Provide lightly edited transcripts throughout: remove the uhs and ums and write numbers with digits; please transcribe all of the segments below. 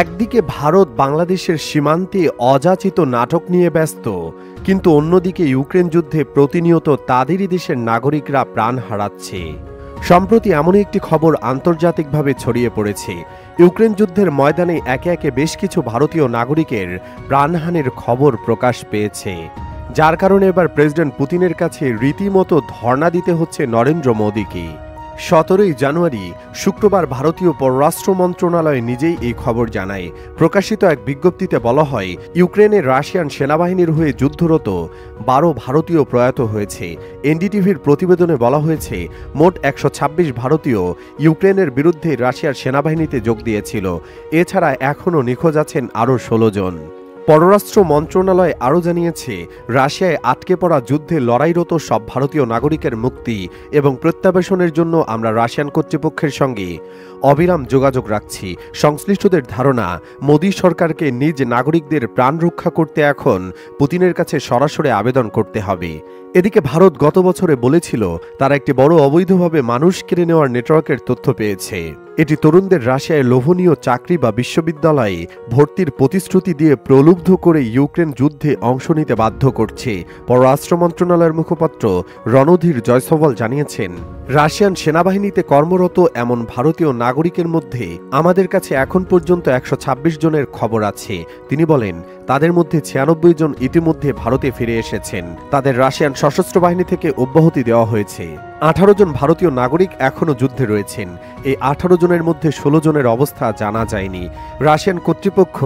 একদিকে ভারত বাংলাদেশের সীমান্তে অযাচিত নাটক নিয়ে ব্যস্ত, কিন্তু অন্যদিকে ইউক্রেন যুদ্ধে প্রতিনিয়ত তাদেরই দেশের নাগরিকরা প্রাণ হারাচ্ছে। সম্প্রতি এমন একটি খবর আন্তর্জাতিকভাবে ছড়িয়ে পড়েছে। ইউক্রেন যুদ্ধের ময়দানে একে একে বেশ কিছু ভারতীয় নাগরিকের প্রাণহানির খবর প্রকাশ পেয়েছে, যার কারণে এবার প্রেসিডেন্ট পুতিনের কাছে রীতিমতো ধর্ণা দিতে হচ্ছে নরেন্দ্র মোদীকে। 17 জানুয়ারি শুক্রবার ভারতীয় পররাষ্ট্র মন্ত্রণালয় নিজেই এই খবর জানায়। প্রকাশিত এক বিজ্ঞপ্তিতে বলা হয়, ইউক্রেনের রাশিয়ান সেনাবাহিনীর হয়ে যুদ্ধরত 12 ভারতীয় প্রয়াত হয়েছে। এনডিটিভির প্রতিবেদনে বলা হয়েছে, মোট 126 ভারতীয় ইউক্রেনের বিরুদ্ধে রাশিয়ার সেনাবাহিনীতে যোগ দিয়েছিল। এছাড়া এখনও নিখোঁজ আছেন আরও 16 জন। পররাষ্ট্র মন্ত্রণালয় আরও জানিয়েছে, রাশিয়ায় আটকে পড়া যুদ্ধে লড়াইরত সব ভারতীয় নাগরিকের মুক্তি এবং প্রত্যাবাসনের জন্য আমরা রাশিয়ান কর্তৃপক্ষের সঙ্গে অবিরাম যোগাযোগ রাখছি। সংশ্লিষ্টদের ধারণা, মোদী সরকারকে নিজ নাগরিকদের প্রাণ রক্ষা করতে এখন পুতিনের কাছে সরাসরি আবেদন করতে হবে। এদিকে ভারত গত বছরে বলেছিল, তারা একটি বড় অবৈধভাবে মানুষ কেড়ে নেওয়ার নেটওয়ার্কের তথ্য পেয়েছে। এটি তরুণদের রাশিয়ায় লোভনীয় চাকরি বা বিশ্ববিদ্যালয়ে ভর্তির প্রতিশ্রুতি দিয়ে প্রলুব্ধ করে ইউক্রেন যুদ্ধে অংশ নিতে বাধ্য করছে। পররাষ্ট্র মন্ত্রণালয়ের মুখপাত্র রণধীর জয়সওয়াল জানিয়েছেন, রাশিয়ান সেনাবাহিনীতে কর্মরত এমন ভারতীয় নাগরিকের মধ্যে আমাদের কাছে এখন পর্যন্ত 126 জনের খবর আছে। তিনি বলেন, তাদের মধ্যে 96 জন ইতিমধ্যে ভারতে ফিরে এসেছেন। তাদের রাশিয়ান সশস্ত্র বাহিনী থেকে অব্যাহতি দেওয়া হয়েছে। 18 জন ভারতীয় নাগরিক এখনও যুদ্ধে রয়েছেন। এই 18 জনের মধ্যে 16 জনের অবস্থা জানা যায়নি। রাশিয়ান কর্তৃপক্ষ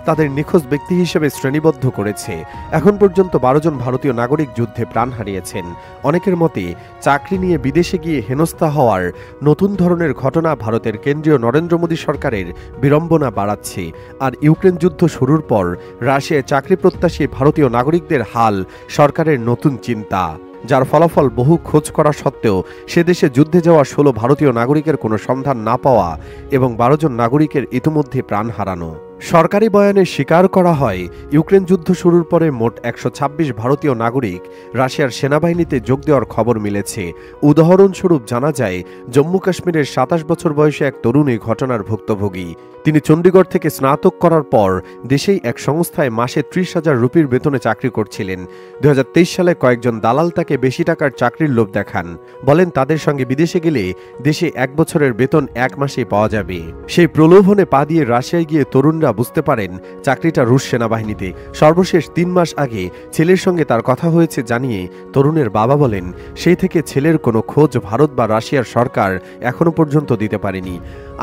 তাদের নিখোঁজ ব্যক্তি হিসেবে শ্রেণীবদ্ধ করেছে। এখন পর্যন্ত 12 জন ভারতীয় নাগরিক যুদ্ধে প্রাণ হারিয়েছেন। অনেকের মতে, চাকরি নিয়ে বিদেশে গিয়ে হেনস্থা হওয়ার নতুন ধরনের ঘটনা ভারতের কেন্দ্রীয় নরেন্দ্র মোদী সরকারের বিড়ম্বনা বাড়াচ্ছে। আর ইউক্রেন যুদ্ধ শুরুর পর রাশিয়ায় চাকরি প্রত্যাশী ভারতীয় নাগরিকদের হাল সরকারের নতুন চিন্তা, যার ফলাফল বহু খোঁজ করা সত্ত্বেও সে দেশে যুদ্ধে যাওয়া 16 ভারতীয় নাগরিকের কোনো সন্ধান না পাওয়া এবং 12 জন নাগরিকের ইতিমধ্যে প্রাণ হারানো। সরকারি বয়ানে স্বীকার করা হয়, ইউক্রেন যুদ্ধ শুরুর পরে মোট 126 ভারতীয় নাগরিক রাশিয়ার সেনাবাহিনীতে যোগ দেওয়ার খবর মিলেছে। উদাহরণস্বরূপ জানা যায়, জম্মু কাশ্মীরের 27 বছর বয়সী এক তরুণ এই ঘটনার ভুক্তভোগী। তিনি চণ্ডীগড় থেকে স্নাতক করার পর দেশেই এক সংস্থায় মাসে 30,000 রুপির বেতনে চাকরি করছিলেন। 2023 সালে কয়েকজন দালাল তাকে বেশি টাকার চাকরির লোভ দেখান। বলেন, তাদের সঙ্গে বিদেশে গেলে দেশে 1 বছরের বেতন 1 মাসেই পাওয়া যাবে। সেই প্রলোভনে পা দিয়ে রাশিয়ায় গিয়ে তরুণরা বুঝতে পারেন চাকরিটা রুশ সেনাবাহিনীতে। সর্বশেষ 3 মাস আগে ছেলের সঙ্গে তার কথা হয়েছে জানিয়ে তরুণের বাবা বলেন, সেই থেকে ছেলের কোনো খোঁজ ভারত বা রাশিয়ার সরকার এখনো পর্যন্ত দিতে পারেনি।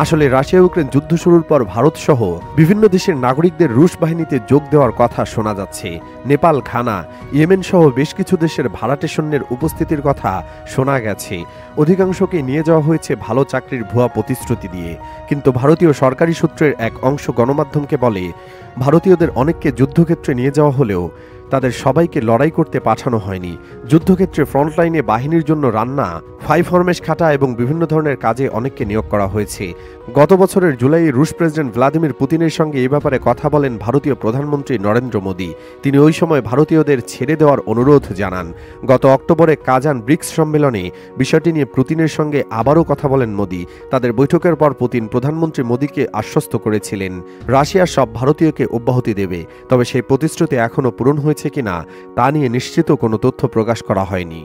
আসলে রাশিয়া ইউক্রেন যুদ্ধ শুরুর পর ভারত সহ বিভিন্ন দেশের নাগরিকদের রুশ বাহিনীতে যোগ দেওয়ার কথা শোনা যাচ্ছে। নেপাল, ঘানা, ইয়েমেন সহ বেশ কিছু দেশের ভাড়াটে সৈন্যের উপস্থিতির কথা শোনা গেছে। অধিকাংশকে নিয়ে যাওয়া হয়েছে ভালো চাকরির ভুয়া প্রতিশ্রুতি দিয়ে। কিন্তু ভারতীয় সরকারি সূত্রের এক অংশ গণমাধ্যমকে বলে, ভারতীয়দের অনেককে যুদ্ধক্ষেত্রে নিয়ে যাওয়া হলেও তাদের সবাইকে লড়াই করতে পাঠানো হয়নি। যুদ্ধক্ষেত্রে ফ্রন্টলাইনে বাহিনীর জন্য রান্না, ফরমেশ খাটা এবং বিভিন্ন ধরনের কাজে অনেককে নিয়োগ করা হয়েছে। গত বছরের জুলাইয়ে রুশ প্রেসিডেন্ট ভ্লাদিমির পুতিনের সঙ্গে এই ব্যাপারে কথা বলেন ভারতীয় প্রধানমন্ত্রী নরেন্দ্র মোদী। তিনি ওই সময় ভারতীয়দের ছেড়ে দেওয়ার অনুরোধ জানান। গত অক্টোবরে কাজান ব্রিক্স সম্মেলনে বিষয়টি নিয়ে পুতিনের সঙ্গে আবারও কথা বলেন মোদী। তাদের বৈঠকের পর পুতিন প্রধানমন্ত্রী মোদীকে আশ্বস্ত করেছিলেন, রাশিয়া সব ভারতীয়কে অব্যাহতি দেবে। তবে সেই প্রতিশ্রুতি এখনও পূরণ হয়েছে কিনা তা নিয়ে নিশ্চিত কোনো তথ্য প্রকাশ করা হয়নি।